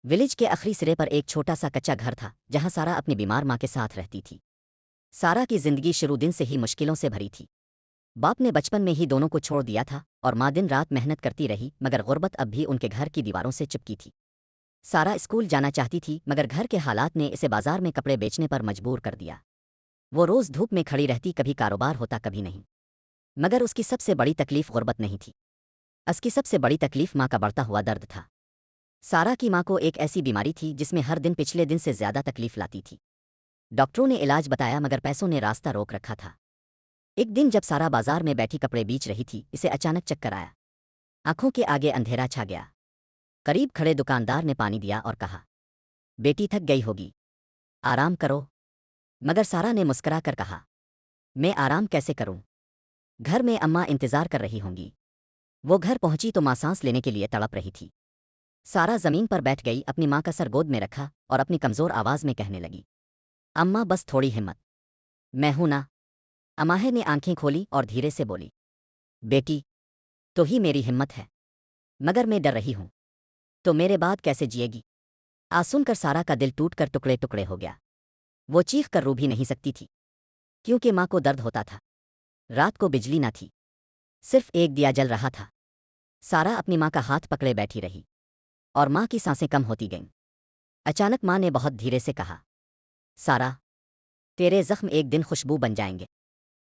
Village के आखिरी सिरे पर एक छोटा सा कच्चा घर था जहां सारा अपनी बीमार माँ के साथ रहती थी। सारा की जिंदगी शुरू दिन से ही मुश्किलों से भरी थी। बाप ने बचपन में ही दोनों को छोड़ दिया था और माँ दिन रात मेहनत करती रही, मगर गुर्बत अब भी उनके घर की दीवारों से चिपकी थी। सारा स्कूल जाना चाहती थी, मगर घर के हालात ने इसे बाजार में कपड़े बेचने पर मजबूर कर दिया। वो रोज धूप में खड़ी रहती, कभी कारोबार होता कभी नहीं। मगर उसकी सबसे बड़ी तकलीफ गुर्बत नहीं थी। उसकी सबसे बड़ी तकलीफ माँ का बढ़ता हुआ दर्द था। सारा की माँ को एक ऐसी बीमारी थी जिसमें हर दिन पिछले दिन से ज्यादा तकलीफ लाती थी। डॉक्टरों ने इलाज बताया, मगर पैसों ने रास्ता रोक रखा था। एक दिन जब सारा बाजार में बैठी कपड़े बेच रही थी, इसे अचानक चक्कर आया। आंखों के आगे अंधेरा छा गया। करीब खड़े दुकानदार ने पानी दिया और कहा, बेटी थक गई होगी, आराम करो। मगर सारा ने मुस्कुरा कर कहा, मैं आराम कैसे करूं? घर में अम्मा इंतजार कर रही होंगी। वो घर पहुंची तो माँ सांस लेने के लिए तड़प रही थी। सारा जमीन पर बैठ गई, अपनी माँ का सर गोद में रखा और अपनी कमजोर आवाज में कहने लगी, अम्मा बस थोड़ी हिम्मत, मैं हूं ना। अमाहे ने आंखें खोली और धीरे से बोली, बेटी, तो ही मेरी हिम्मत है, मगर मैं डर रही हूं, तो मेरे बाद कैसे जिएगी? आज सुनकर सारा का दिल टूट कर टुकड़े टुकड़े हो गया। वो चीख कर रो भी नहीं सकती थी, क्योंकि माँ को दर्द होता था। रात को बिजली ना थी, सिर्फ एक दिया जल रहा था। सारा अपनी माँ का हाथ पकड़े बैठी रही और माँ की सांसें कम होती गईं। अचानक माँ ने बहुत धीरे से कहा, सारा, तेरे जख्म एक दिन खुशबू बन जाएंगे,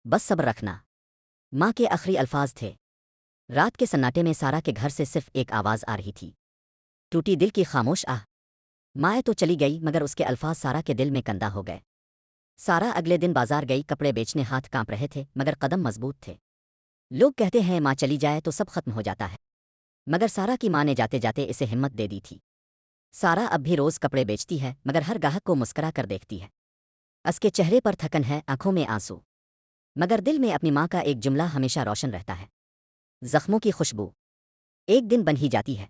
बस सब्र रखना। माँ के आखिरी अल्फाज थे। रात के सन्नाटे में सारा के घर से सिर्फ एक आवाज आ रही थी, टूटी दिल की खामोश आह। माँ तो चली गई, मगर उसके अल्फाज सारा के दिल में कंदा हो गए। सारा अगले दिन बाजार गई, कपड़े बेचने हाथ कांप रहे थे, मगर कदम मजबूत थे। लोग कहते हैं माँ चली जाए तो सब खत्म हो जाता है, मगर सारा की माँ ने जाते जाते इसे हिम्मत दे दी थी। सारा अब भी रोज कपड़े बेचती है, मगर हर ग्राहक को मुस्करा कर देखती है। उसके चेहरे पर थकन है, आंखों में आंसू, मगर दिल में अपनी माँ का एक जुमला हमेशा रोशन रहता है, जख्मों की खुशबू एक दिन बन ही जाती है।